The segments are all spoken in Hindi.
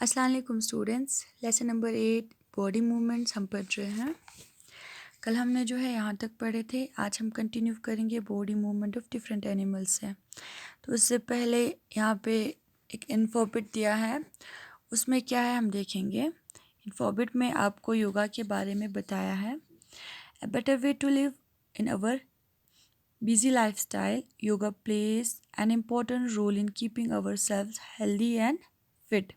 अस्सलाम वालेकुम students. Lesson number 8 body movements हम पढ़ रहे हैं। कल हमने जो है यहाँ तक पढ़े थे, आज हम कंटिन्यू करेंगे body movement of different animals से। तो उससे पहले यहाँ पे एक इन्फोबिट दिया है, उसमें क्या है हम देखेंगे। इन्फोबिट में आपको योगा के बारे में बताया है। A better way to live in our busy lifestyle, yoga plays an important role in keeping our self healthy and fit.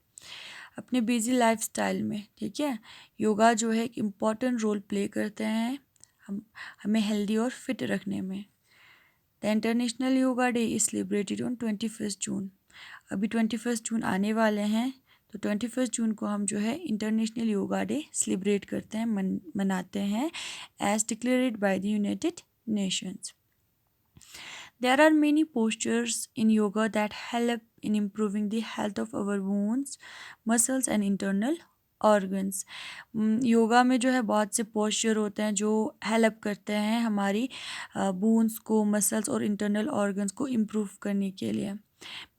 अपने बिजी लाइफस्टाइल में, ठीक है, योगा जो है एक इम्पॉर्टेंट रोल प्ले करते हैं हमें हेल्दी और फिट रखने में। The international yoga day is celebrated on 21 जून। अभी 21 जून आने वाले हैं, तो 21 जून को हम जो है इंटरनेशनल योगा डे सेलिब्रेट करते हैं, मनाते हैं as declared by the United Nations. There are many postures in yoga that help in improving the health of our bones, muscles and internal organs. Yoga में जो है बहुत से पोस्चर होते हैं जो हेल्प करते हैं हमारी बोन्स को, मसल्स और इंटरनल ऑर्गन्स को इम्प्रूव करने के लिए।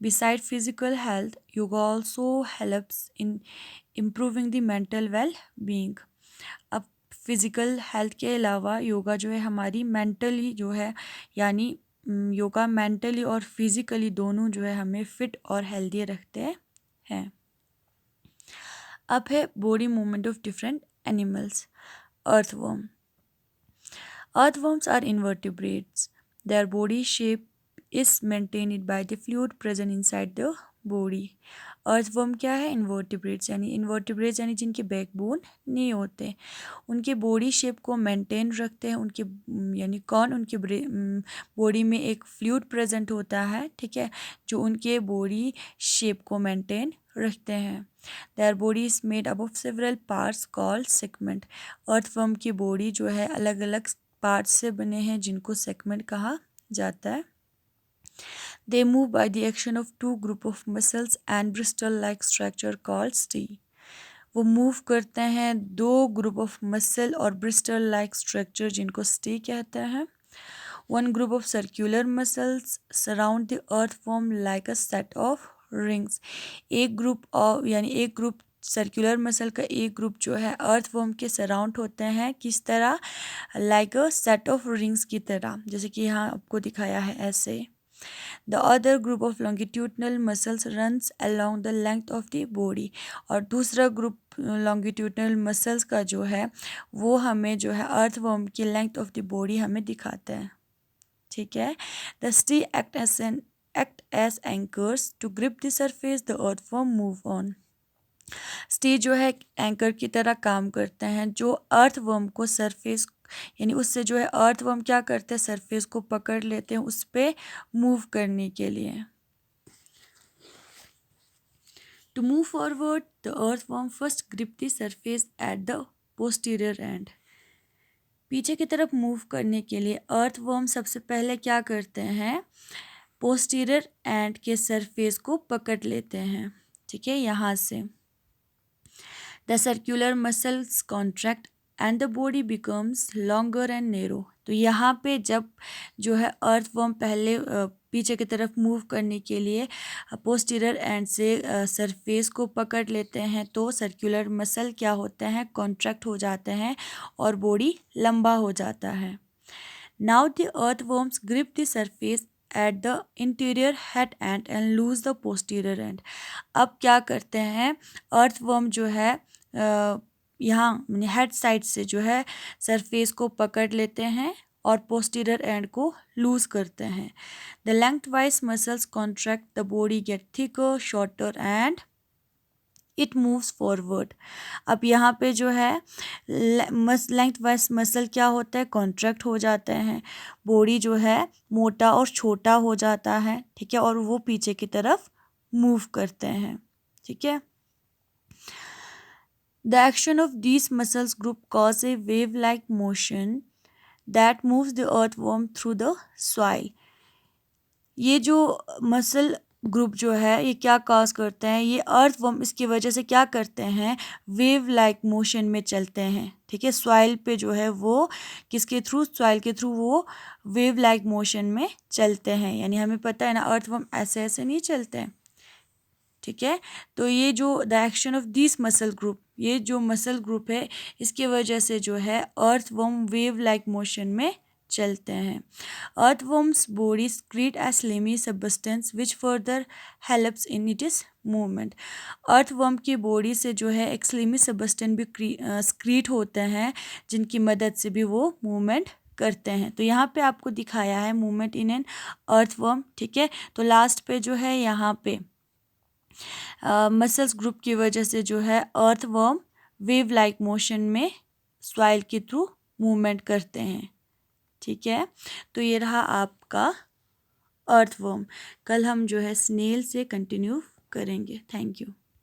Beside physical health, yoga also helps in improving the mental well-being. अब फिज़िकल हेल्थ के अलावा योगा जो है हमारी मेंटली जो है, यानी योगा मेंटली और फिज़िकली दोनों जो है हमें फिट और हेल्दी रखते हैं। अब है body movement of different animals. Earthworm. Earthworms are invertebrates. Their body shape is maintained by the fluid present inside the body. Earthworm क्या है? इन्वर्टिब्रेट्स, यानी जिनके बैकबोन नहीं होते, उनके बॉडी शेप को मेंटेन रखते हैं। उनके यानी कौन? उनके बॉडी में एक फ्लूइड प्रेजेंट होता है, ठीक है, जो उनके बॉडी शेप को मेंटेन रखते हैं। Their body is made up of several parts called segment. Earthworm की बॉडी जो है अलग अलग पार्ट्स से बने हैं जिनको सेगमेंट कहा जाता है। They move by the action of two group of muscles and bristle-like structure called stay. वो मूव करते हैं दो ग्रुप ऑफ मसल और ब्रिस्टल लाइक स्ट्रक्चर जिनको स्टे कहते हैं। One group of circular muscles surround the earthworm like a set of rings. एक ग्रुप सर्कुलर मसल का एक ग्रुप जो है अर्थवर्म के सराउंड होते हैं, किस तरह? Like a set of rings की तरह, जैसे कि यहाँ आपको दिखाया है ऐसे। The other group of longitudinal muscles runs along the length of the body. और दूसरा ग्रुप लॉन्गिट्यूडनल मसल्स का जो है वो हमें जो है अर्थवर्म की लेंथ ऑफ द बॉडी हमें दिखाता है, ठीक है। The setae act as anchors to grip the surface the earthworm move on. Setae जो है एंकर की तरह काम करते हैं जो अर्थवर्म को सरफेस, यानी उससे जो है अर्थवर्म क्या करते हैं, सरफेस को पकड़ लेते हैं उस पर मूव करने के लिए। To move forward the earthworm first grip the surface at the posterior end. पीछे की तरफ मूव करने के लिए अर्थवर्म सबसे पहले क्या करते हैं, पोस्टीरियर एंड के सरफेस को पकड़ लेते हैं, ठीक है, यहाँ से। The circular muscles contract and the body becomes longer and narrow. तो यहाँ पे जब जो है अर्थवर्म पहले पीछे की तरफ मूव करने के लिए पोस्टीरियर एंड से सरफेस को पकड़ लेते हैं तो सर्कुलर मसल क्या होते हैं, कॉन्ट्रैक्ट हो जाते हैं और बॉडी लंबा हो जाता है। Now the earthworms grip the surface at the interior head and lose the posterior and. अब क्या करते हैं अर्थवर्म जो है यहाँ हेड साइड से जो है सरफेस को पकड़ लेते हैं और पोस्टीरियर एंड को लूज करते हैं। The length wise muscles contract, the body get thicker shorter and it moves forward. अब यहाँ पे जो है लेंथ वाइज मसल क्या होता है, कॉन्ट्रैक्ट हो जाते हैं, बॉडी जो है मोटा और छोटा हो जाता है, ठीक है, और वो पीछे की तरफ मूव करते हैं, ठीक है। The action of these muscles group cause a wave-like motion that moves the earthworm through the soil. ये जो मसल ग्रुप जो है ये क्या कॉज करते हैं, ये अर्थवर्म इसकी वजह से क्या करते हैं, वेव लाइक मोशन में चलते हैं, ठीक है। सॉइल पे जो है वो किसके थ्रू, सॉइल के थ्रू वो वेव लाइक मोशन में चलते हैं। यानी हमें पता है ना अर्थवर्म ऐसे ऐसे नहीं चलते हैं, ठीक है। तो ये जो the action of this muscle group, ये जो मसल ग्रुप है इसकी वजह से जो है अर्थवर्म वेव लाइक मोशन में चलते हैं। Earthworms body secrete a slimy substance which further helps in its movement। Earthworm की बॉडी से जो है एक स्लिमी सबस्टेंस भी secrete होते हैं जिनकी मदद से भी वो मूवमेंट करते हैं। तो यहाँ पे आपको दिखाया है मूवमेंट इन एन अर्थवर्म, ठीक है। तो लास्ट पे जो है यहाँ पे मसल्स ग्रुप की वजह से जो है अर्थवर्म वेव लाइक मोशन में सॉइल के थ्रू मूवमेंट करते हैं, ठीक है। तो ये रहा आपका अर्थवर्म। कल हम जो है स्नेल से कंटिन्यू करेंगे। Thank you.